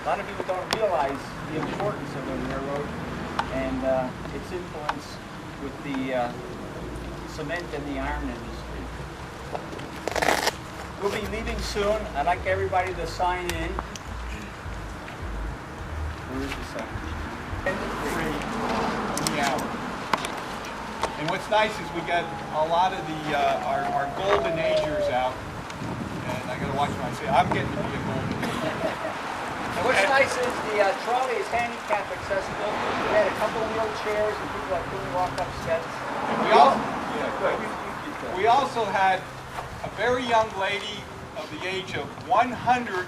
A lot of people don't realize the importance of the railroad and its influence with the cement and the iron industry. We'll be leaving soon. I'd like everybody to sign in. Where is the sign? 10 to 3 on the hour. And what's nice is we got a lot of the our golden agers out. And I gotta watch what I say. I'm getting to be a golden ager. And what's nice is the trolley is handicap accessible. We had a couple wheelchairs and people that couldn't walk up steps. We also had a very young lady of the age of 106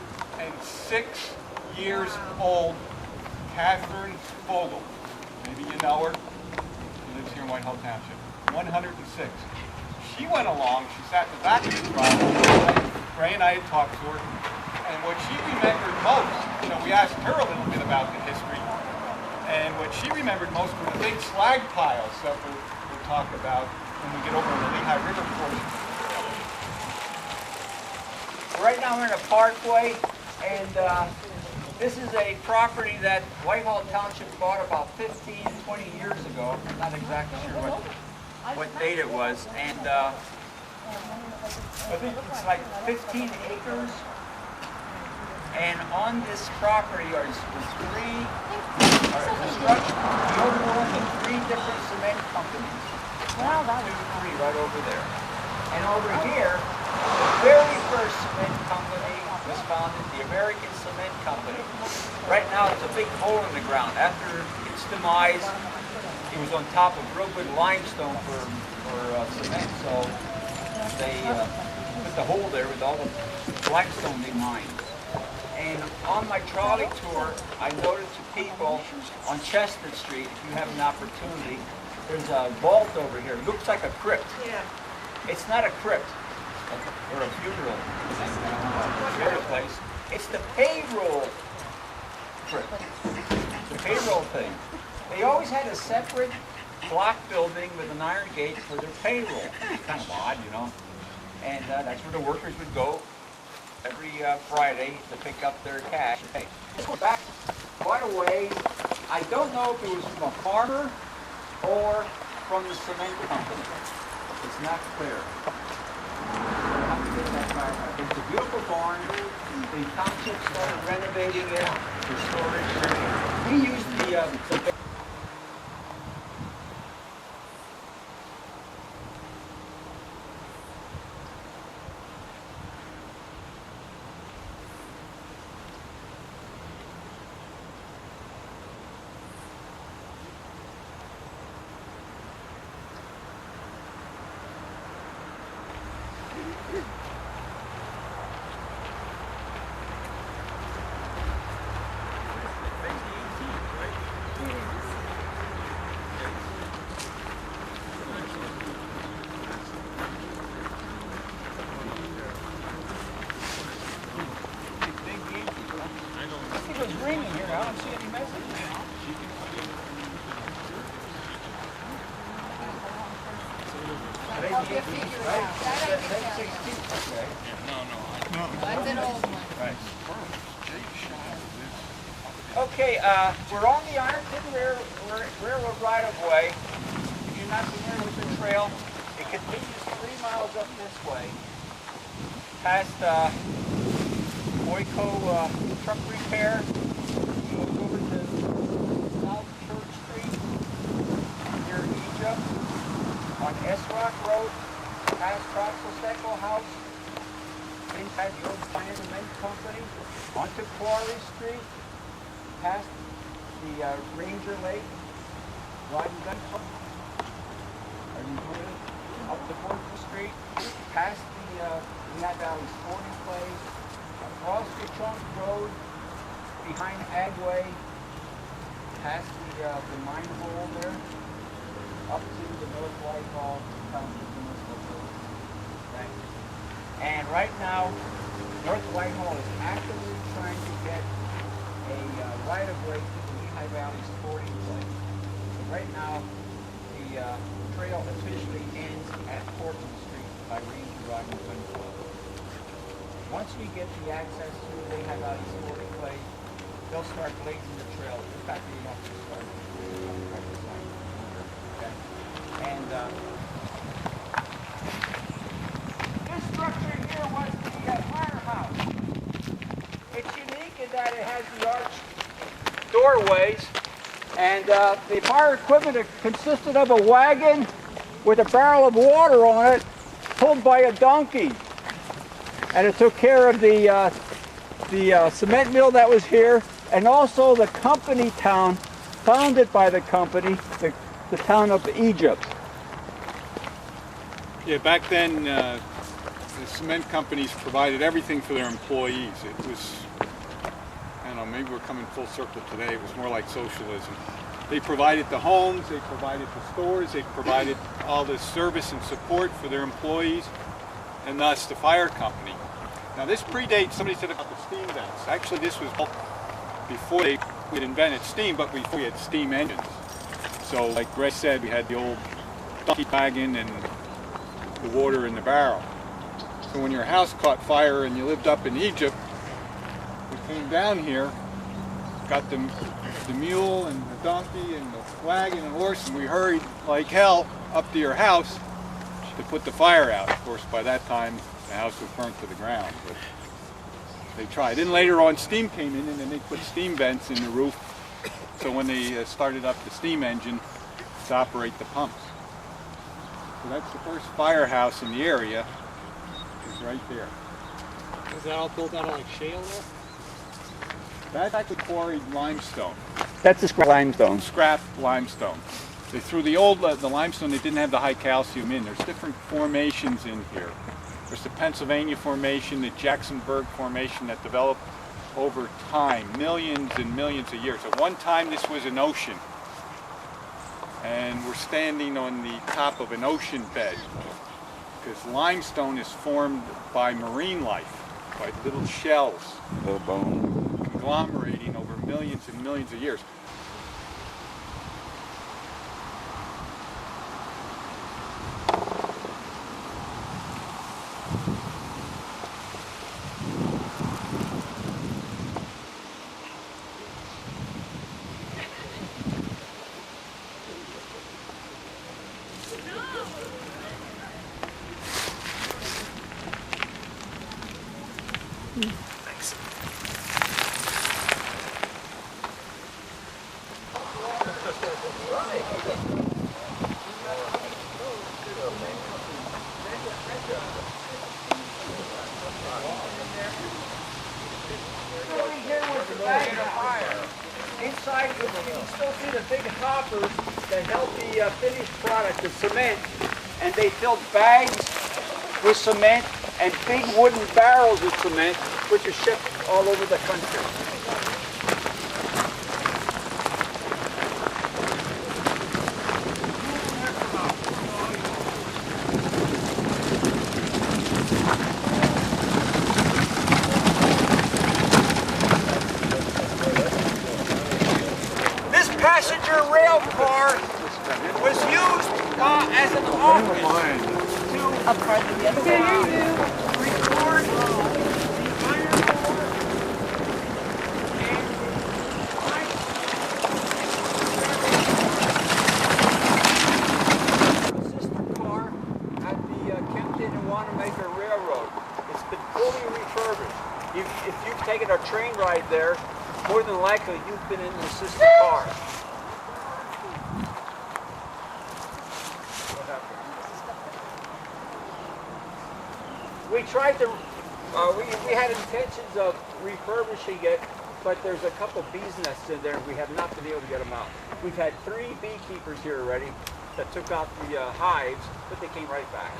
years old, Catherine Vogel. Maybe you know her. She lives here in Whitehall Township. 106. She went along. She sat in the back of the trolley. Ray and I had talked to her. And what she remembered most, we asked her a little bit about the history. And what she remembered most were the big slag piles that we'll talk about when we get over to the Lehigh River portion. Right now we're in a parkway, and this is a property that Whitehall Township bought about 15, 20 years ago. I'm not exactly sure what date it was. And I think it's like 15 acres. And on this property is three different cement companies. Wow, that was 2, 3 right over there. And over here, the very first cement company was founded, the American Cement Company. Right now, it's a big hole in the ground. After its demise, it was on top of real good limestone for cement. So they put the hole there with all the limestone they mined. And on my trolley tour, I noticed people on Chestnut Street, if you have an opportunity, there's a vault over here. It looks like a crypt. Yeah. It's not a crypt or a funeral place. It's the payroll crypt. The payroll thing. They always had a separate block building with an iron gate for their payroll. It's kind of odd, And that's where the workers would go every Friday to pick up their cash. Hey, let's go back quite a ways. I don't know if it was from a farmer or from the cement company. It's not clear. It's a beautiful barn. The township started renovating it for storage. We used the ringing here. I don't see any message. That's an old one. Right. Okay, we're on the Ironton Railroad right-of-way. If you're not familiar with the trail, it continues 3 miles up this way, past Boyko Truck Repair. Goes over to South Church Street near Egypt, on S Rock Road, past Troxel House, inside the old Cement Company, onto Quarry Street, past the Ranger Lake, riding gun club, up to 4th Street, past the Lehigh Valley Sporting Place, across the Trunk Road, behind Agway, past the mine hole there, up to the North Whitehall Township Municipal Building. Right? And right now, North Whitehall is actively trying to get a right-of-way to the Lehigh Valley Sporting Place. So right now, the trail officially ends at Portland Street by Ranger Riding Gun Club. Once we get the access to the Lehigh Valley Sporting Place, they'll start blazing the trail. In fact, you want to start right beside it. Okay. And this structure here was the firehouse. It's unique in that it has the arched doorways, and the fire equipment consisted of a wagon with a barrel of water on it, pulled by a donkey, and it took care of the cement mill that was here, and also the company town, founded by the company, the town of Egypt. Yeah, back then the cement companies provided everything for their employees. It was, I don't know, maybe we're coming full circle today. It was more like socialism. They provided the homes, they provided the stores, they provided all the service and support for their employees, and thus the fire company. Now this predates, somebody said about the steam vents. Actually this was built before they had invented steam, but before we had steam engines. So like Greg said, we had the old donkey wagon and the water in the barrel. So when your house caught fire and you lived up in Egypt, we came down here, got the mule and the donkey and the wagon and horse, and we hurried like hell up to your house to put the fire out. Of course, by that time, the house was burnt to the ground, but they tried. Then later on, steam came in, and then they put steam vents in the roof, so when they started up the steam engine to operate the pumps. So that's the first firehouse in the area, is right there. Was that all built out of like shale there? That's the quarried limestone. That's the scrap limestone. Scrap limestone. They threw the old the limestone. They didn't have the high calcium in. There's different formations in here. There's the Pennsylvania Formation, the Jacksonburg Formation that developed over time, millions and millions of years. At one time, this was an ocean, and we're standing on the top of an ocean bed because limestone is formed by marine life, by little shells, Little bone. conglomerating over millions and millions of years. Inside, you can still see the big hoppers that held the finished product, the cement, and they filled bags with cement and big wooden barrels of cement, which are shipped all over the country. Passenger rail car was used as an office to record the iron ore and a sister car at the Kempton and Wanamaker Railroad. It's been fully refurbished. If you've taken a train ride there, more than likely you've been in the sister car. We tried to, we had intentions of refurbishing it, but there's a couple bees nests in there. We have not been able to get them out. We've had 3 beekeepers here already that took out the hives, but they came right back.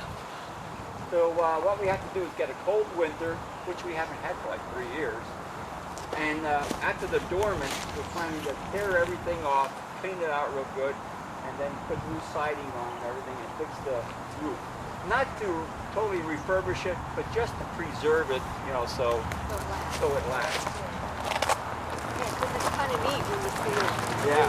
So what we have to do is get a cold winter, which we haven't had for like 3 years. And after the dormant, we're planning to tear everything off, clean it out real good, and then put new siding on and everything and fix the roof. Not to totally refurbish it, but just to preserve it, you know, so it lasts. Yeah, because it's kind of neat when you see it. Yeah.